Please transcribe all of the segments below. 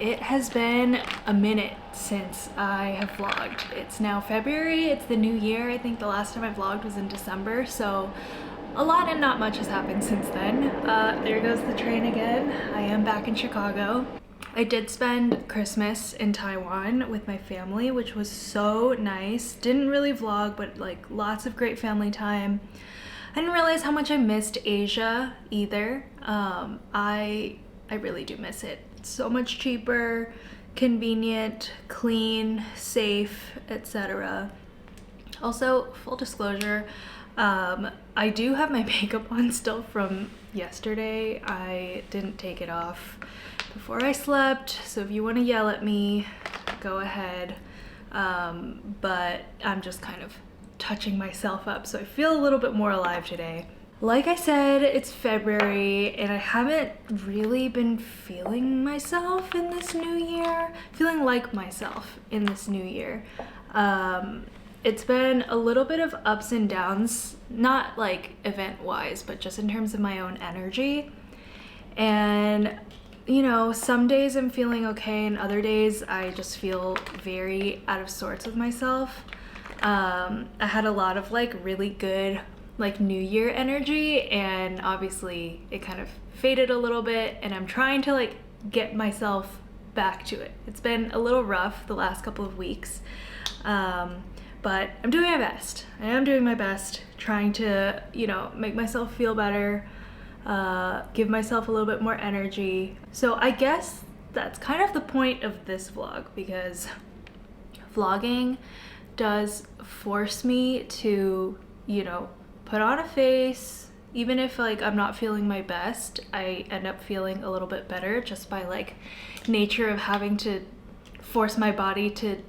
It has been a minute since I have vlogged. It's now February, it's the new year. I think the last time I vlogged was in December, so a lot and not much has happened since then. There goes the train again. I am back in Chicago. I did spend Christmas in Taiwan with my family, which was so nice. Didn't really vlog, but like lots of great family time. I didn't realize how much I missed Asia either. I really do miss it. It's so much cheaper, convenient, clean, safe, etc. Also, full disclosure, I do have my makeup on still from yesterday. I didn't take it off before I slept, so if you want to yell at me, go ahead. But I'm just kind of touching myself up, so I feel a little bit more alive today. Like I said, it's February and I haven't really been feeling myself in this new year, feeling like myself in this new year. It's been a little bit of ups and downs, not like event-wise, but just in terms of my own energy. And you know, some days I'm feeling okay and other days I just feel very out of sorts with myself. I had a lot of like really good like New Year energy, and obviously it kind of faded a little bit, and I'm trying to like get myself back to it. It's been a little rough the last couple of weeks, but I'm doing my best. I am doing my best, trying to, you know, make myself feel better, give myself a little bit more energy. So I guess that's kind of the point of this vlog, because vlogging does force me to, you know, put on a face. Even if like I'm not feeling my best, I end up feeling a little bit better just by like nature of having to force my body to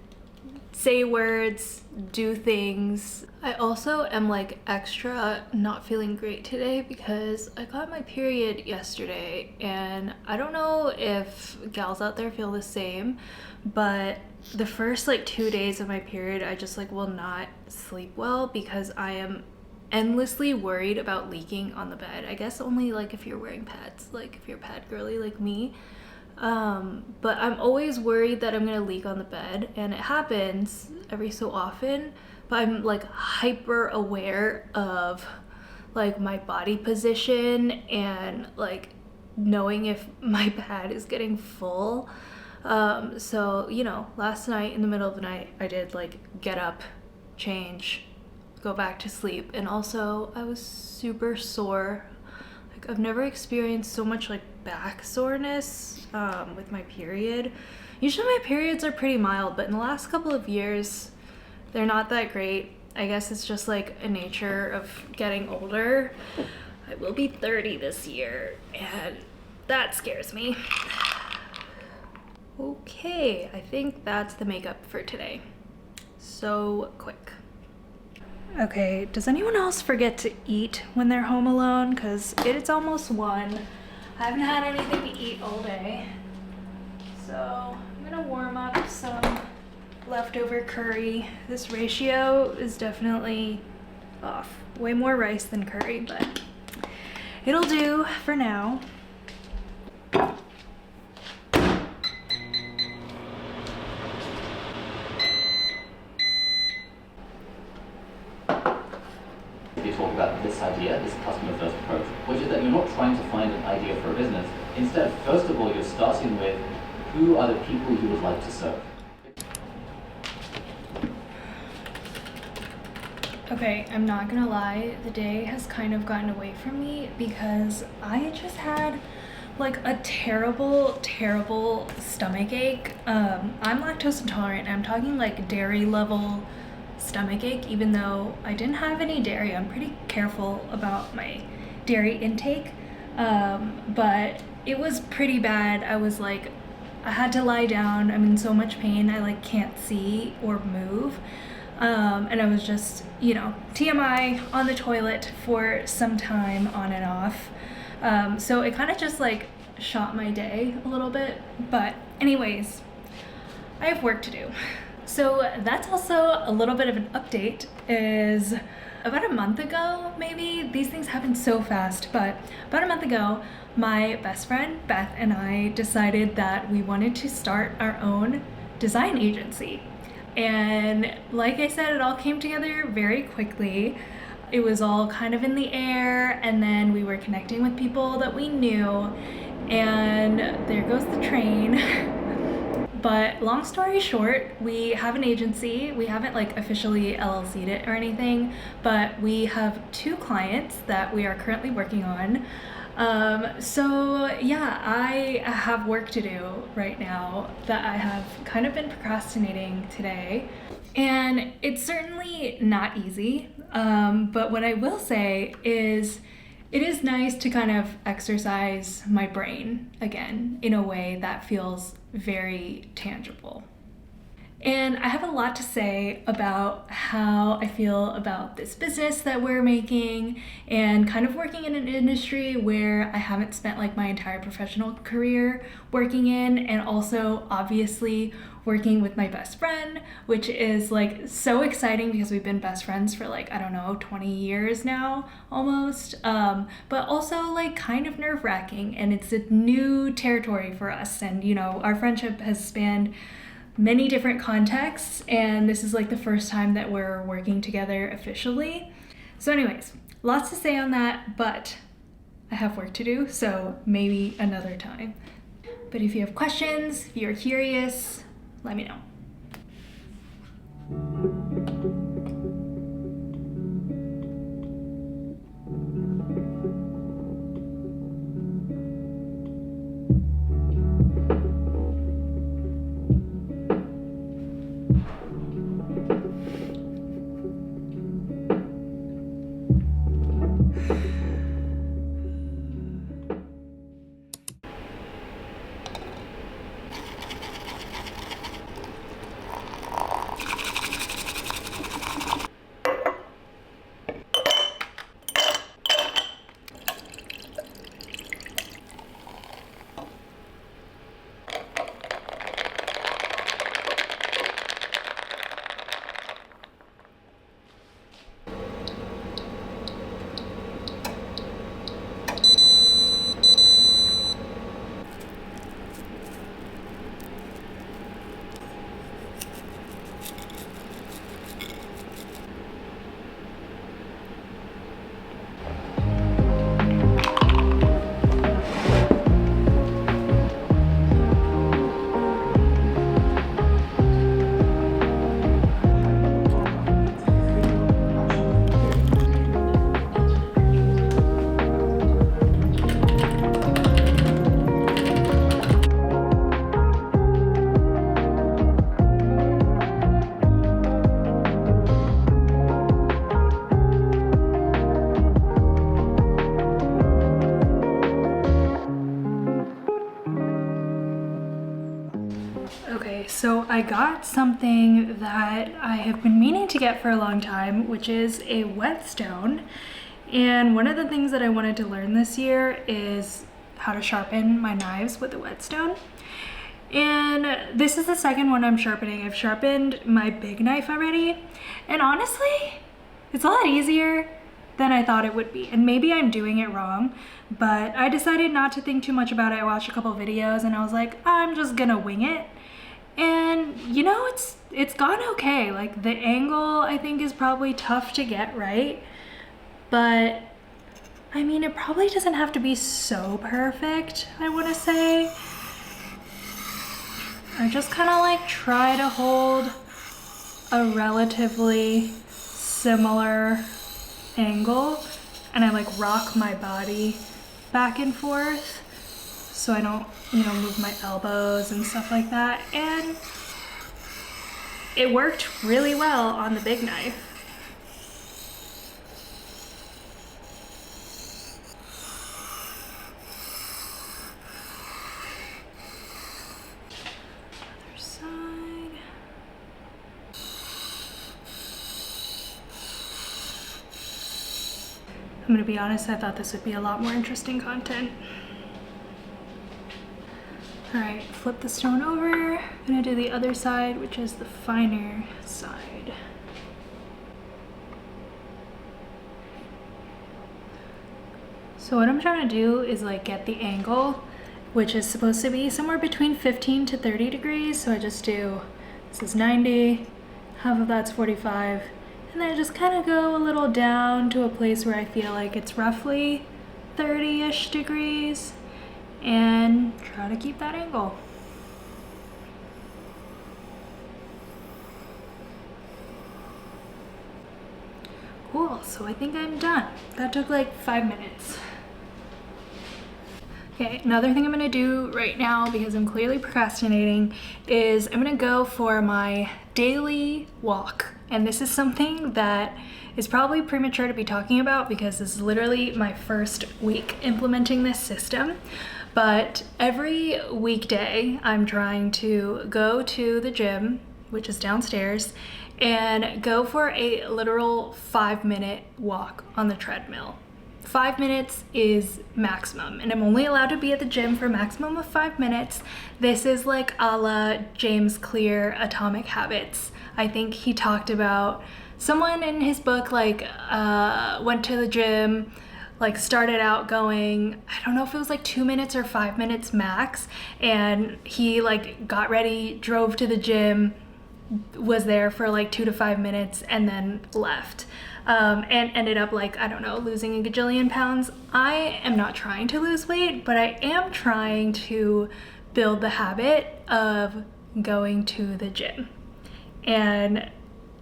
say words, do things. I also am like extra not feeling great today because I got my period yesterday, and I don't know if gals out there feel the same, but the first like 2 days of my period I just like will not sleep well because I am endlessly worried about leaking on the bed. I guess only like if you're wearing pads, like if you're pad girly like me. But I'm always worried that I'm gonna leak on the bed, and it happens every so often, but I'm like hyper aware of like my body position and like knowing if my pad is getting full. So, you know, last night in the middle of the night I did like get up, change, go back to sleep, and also I was super sore. Like I've never experienced so much like back soreness with my period. Usually my periods are pretty mild, but in the last couple of years they're not that great. I guess it's just like a nature of getting older. I will be 30 this year and that scares me. Okay, I think that's the makeup for today. So quick. Okay, does anyone else forget to eat when they're home alone? Because it's almost 1. I haven't had anything to eat all day. So I'm gonna warm up some leftover curry. This ratio is definitely off. Way more rice than curry, but it'll do for now. You talk about this idea, this customer first approach, which is that you're not trying to find an idea for a business. Instead, first of all, you're starting with who are the people you would like to serve. Okay, I'm not gonna lie, the day has kind of gotten away from me because I just had like a terrible stomach ache. I'm lactose intolerant. I'm talking like dairy level stomach ache, even though I didn't have any dairy. I'm pretty careful about my dairy intake, but it was pretty bad. I was like, I had to lie down. I'm in so much pain. I like can't see or move. And I was just, you know, TMI on the toilet for some time on and off. So it kind of just like shot my day a little bit. But anyways, I have work to do. So that's also a little bit of an update, is about a month ago, maybe, these things happen so fast, but about a month ago, my best friend Beth and I decided that we wanted to start our own design agency. And like I said, it all came together very quickly. It was all kind of in the air, and then we were connecting with people that we knew, and there goes the train. But long story short, we have an agency. We haven't like officially LLC'd it or anything, but we have 2 clients that we are currently working on. So yeah, I have work to do right now that I have kind of been procrastinating today. And it's certainly not easy, but what I will say is it is nice to kind of exercise my brain again in a way that feels very tangible. And I have a lot to say about how I feel about this business that we're making and kind of working in an industry where I haven't spent like my entire professional career working in, and also obviously working with my best friend, which is like so exciting because we've been best friends for like, I don't know, 20 years now almost. But also like kind of nerve-wracking, and it's a new territory for us. And you know, our friendship has spanned many different contexts, and this is like the first time that we're working together officially. So anyways, lots to say on that, but I have work to do, so maybe another time. But if you have questions, if you're curious, let me know. Okay, so I got something that I have been meaning to get for a long time, which is a whetstone. And one of the things that I wanted to learn this year is how to sharpen my knives with a whetstone. And this is the second one I'm sharpening. I've sharpened my big knife already, and honestly, it's a lot easier than I thought it would be. And maybe I'm doing it wrong, but I decided not to think too much about it. I watched a couple videos and I was like, I'm just gonna wing it. And you know, it's gone okay. Like the angle I think is probably tough to get right, but I mean, it probably doesn't have to be so perfect, I wanna say. I just kind of like try to hold a relatively similar angle, and I like rock my body back and forth so I don't, you know, move my elbows and stuff like that. And it worked really well on the big knife. I'm gonna be honest, I thought this would be a lot more interesting content. All right, flip the stone over. I'm gonna do the other side, which is the finer side. So what I'm trying to do is like get the angle, which is supposed to be somewhere between 15 to 30 degrees. So I just do, this is 90, half of that's 45, and then I just kind of go a little down to a place where I feel like it's roughly 30-ish degrees and try to keep that angle. Cool, so I think I'm done. That took like 5 minutes. Okay, another thing I'm gonna do right now, because I'm clearly procrastinating, is I'm gonna go for my daily walk. And this is something that is probably premature to be talking about because this is literally my first week implementing this system. But every weekday, I'm trying to go to the gym, which is downstairs, and go for a literal 5-minute walk on the treadmill. 5 minutes is maximum, and I'm only allowed to be at the gym for a maximum of 5 minutes. This is like a la James Clear Atomic Habits. I think he talked about someone in his book like went to the gym, like started out going, I don't know if it was like 2 minutes or 5 minutes max, and he like got ready, drove to the gym, was there for like 2 to 5 minutes and then left, and ended up like, I don't know, losing a gajillion pounds. I am not trying to lose weight, but I am trying to build the habit of going to the gym. And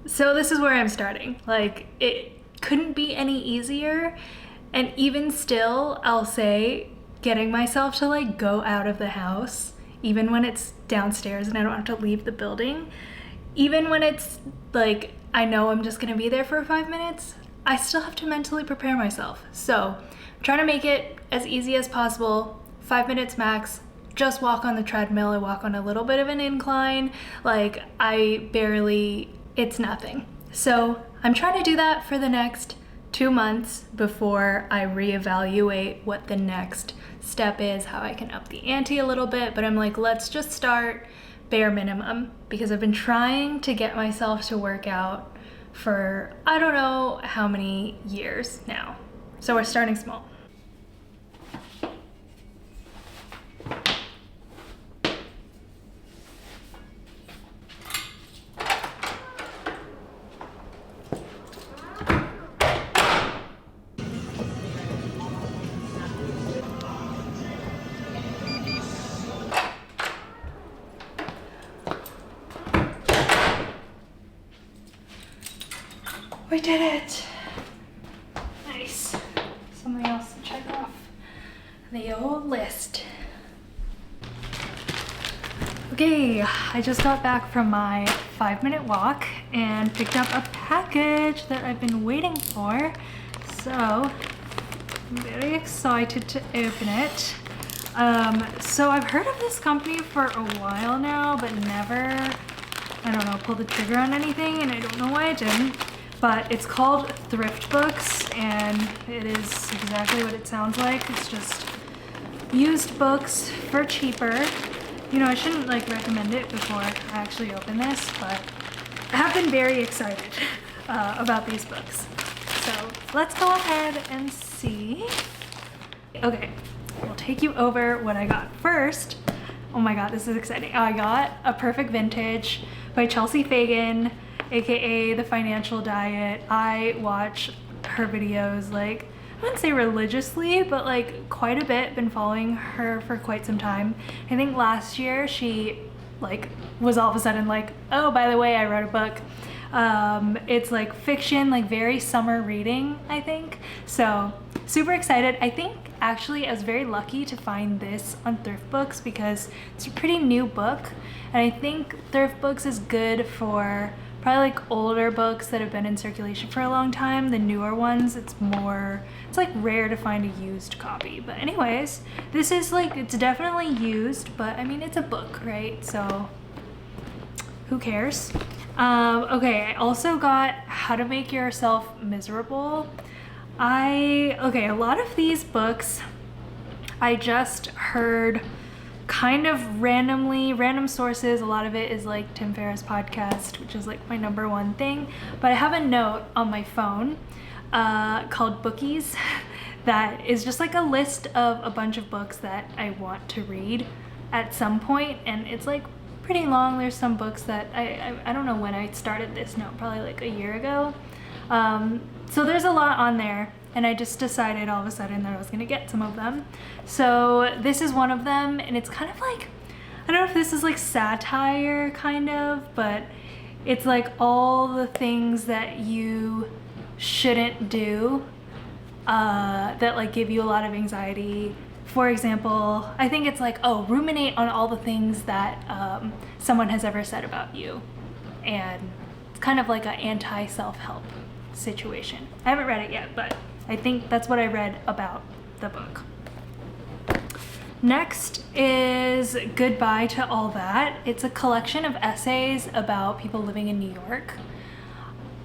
so this is where I'm starting. Like, it couldn't be any easier. And even still, I'll say getting myself to like go out of the house, even when it's downstairs and I don't have to leave the building, even when it's like, I know I'm just gonna be there for 5 minutes, I still have to mentally prepare myself. So I'm trying to make it as easy as possible, 5 minutes max, just walk on the treadmill. I walk on a little bit of an incline, like it's nothing. So I'm trying to do that for the next 2 months before I reevaluate what the next step is, how I can up the ante a little bit. But I'm like, let's just start bare minimum, because I've been trying to get myself to work out for I don't know how many years now. So we're starting small. We did it! Nice. Something else to check off the old list. Okay, I just got back from my 5-minute walk and picked up a package that I've been waiting for. So, I'm very excited to open it. So I've heard of this company for a while now, but never, I don't know, pulled the trigger on anything, and I don't know why I didn't. But it's called Thrift Books, and it is exactly what it sounds like. It's just used books for cheaper. You know, I shouldn't like recommend it before I actually open this, but I have been very excited about these books. So let's go ahead and see. Okay, we'll take you over what I got first. Oh my god, this is exciting. I got A Perfect Vintage by Chelsea Fagan, aka The Financial Diet. I watch her videos like, I wouldn't say religiously, but like quite a bit. Been following her for quite some time. I think last year she like was all of a sudden like, oh, by the way, I wrote a book. It's like fiction, like very summer reading, I think. So super excited. I think actually I was very lucky to find this on Thrift Books because it's a pretty new book. And I think Thrift Books is good for probably like older books that have been in circulation for a long time. The newer ones, it's like rare to find a used copy. But anyways, this is like, it's definitely used, but I mean, it's a book, right? So who cares? Okay, I also got How to Make Yourself Miserable. A lot of these books I just heard kind of random sources. A lot of it is like Tim Ferriss' podcast, which is like my #1 thing. But I have a note on my phone called Bookies that is just like a list of a bunch of books that I want to read at some point, and it's like pretty long. There's some books that I don't know when I started this, no, probably like a year ago. So there's a lot on there, and I just decided all of a sudden that I was gonna get some of them. So this is one of them, and it's kind of like, I don't know if this is like satire kind of, but it's like all the things that you shouldn't do that like give you a lot of anxiety. For example, I think it's like, oh, ruminate on all the things that someone has ever said about you. And it's kind of like an anti-self-help situation. I haven't read it yet, but I think that's what I read about the book. Next is Goodbye to All That. It's a collection of essays about people living in New York.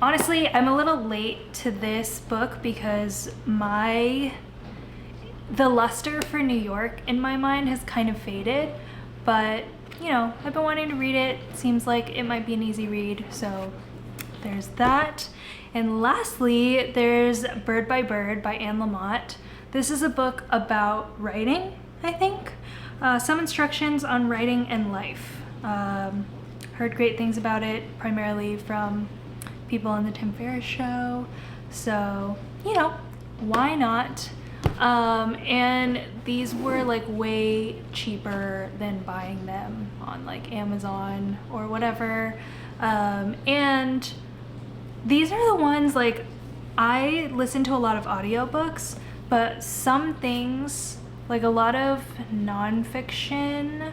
Honestly, I'm a little late to this book because the luster for New York in my mind has kind of faded, but you know, I've been wanting to read it. Seems like it might be an easy read, so there's that. And lastly, there's Bird by Bird by Anne Lamott. This is a book about writing, I think. Some instructions on writing and life. Heard great things about it, primarily from people on the Tim Ferriss show. So, you know, why not? And these were like way cheaper than buying them on like Amazon or whatever. And these are the ones, like, I listen to a lot of audiobooks, but some things, like a lot of nonfiction,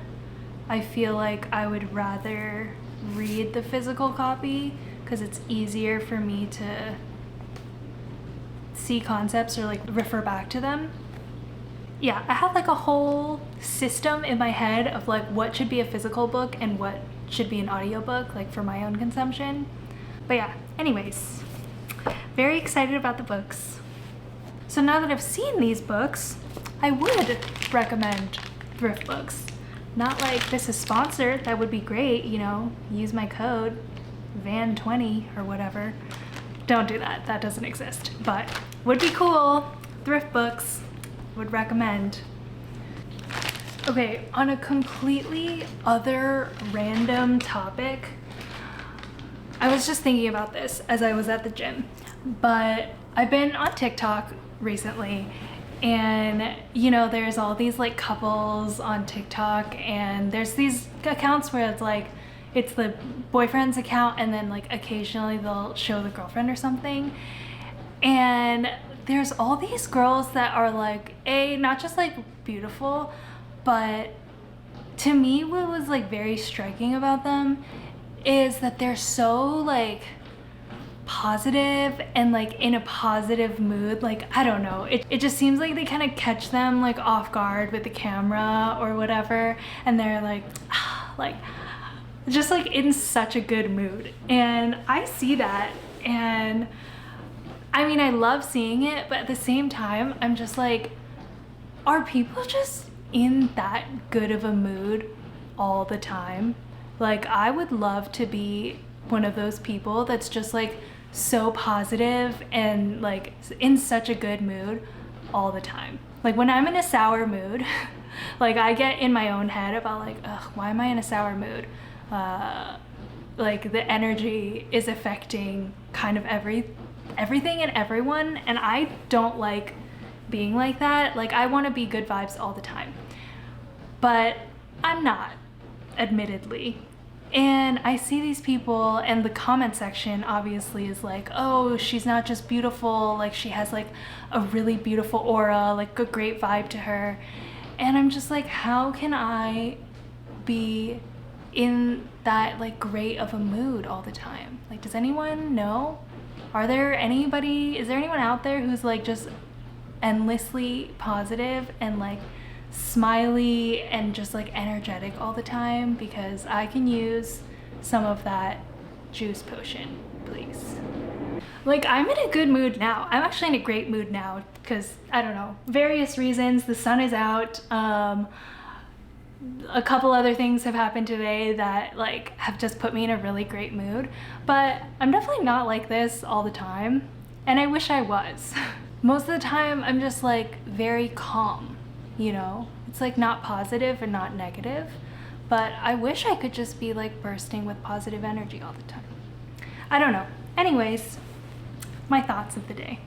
I feel like I would rather read the physical copy because it's easier for me to see concepts or like refer back to them. Yeah, I have like a whole system in my head of like what should be a physical book and what should be an audiobook, like for my own consumption. But yeah, anyways, very excited about the books. So now that I've seen these books, I would recommend thrift books. Not like this is sponsored, that would be great, you know, use my code VAN20 or whatever. Don't do that, that doesn't exist, but would be cool. Thrift books, would recommend. Okay, on a completely other random topic, I was just thinking about this as I was at the gym, but I've been on TikTok recently, and you know, there's all these like couples on TikTok, and there's these accounts where it's like, it's the boyfriend's account, and then like occasionally they'll show the girlfriend or something. And there's all these girls that are like, not just like beautiful, but to me what was like very striking about them is that they're so like positive and like in a positive mood. Like, I don't know, it just seems like they kind of catch them like off guard with the camera or whatever, and they're like like just like in such a good mood. And I see that, and I mean, I love seeing it, but at the same time I'm just like, are people just in that good of a mood all the time? Like, I would love to be one of those people that's just like so positive and like in such a good mood all the time. Like when I'm in a sour mood, like I get in my own head about like, ugh, why am I in a sour mood? Like the energy is affecting kind of everything and everyone, and I don't like being like that. Like, I want to be good vibes all the time, but I'm not, admittedly. And I see these people, and the comment section obviously is like, oh, she's not just beautiful, like she has like a really beautiful aura, like a great vibe to her. And I'm just like, how can I be in that like great of a mood all the time? Like, does anyone know? Is there anyone out there who's like just endlessly positive and like smiley and just like energetic all the time? Because I can use some of that juice potion, please. Like, I'm in a good mood now. I'm actually in a great mood now because, I don't know, various reasons. The sun is out. A couple other things have happened today that like have just put me in a really great mood, but I'm definitely not like this all the time, and I wish I was. most of the time I'm just like very calm, you know? It's like not positive and not negative, but I wish I could just be like bursting with positive energy all the time. I don't know. Anyways, my thoughts of the day.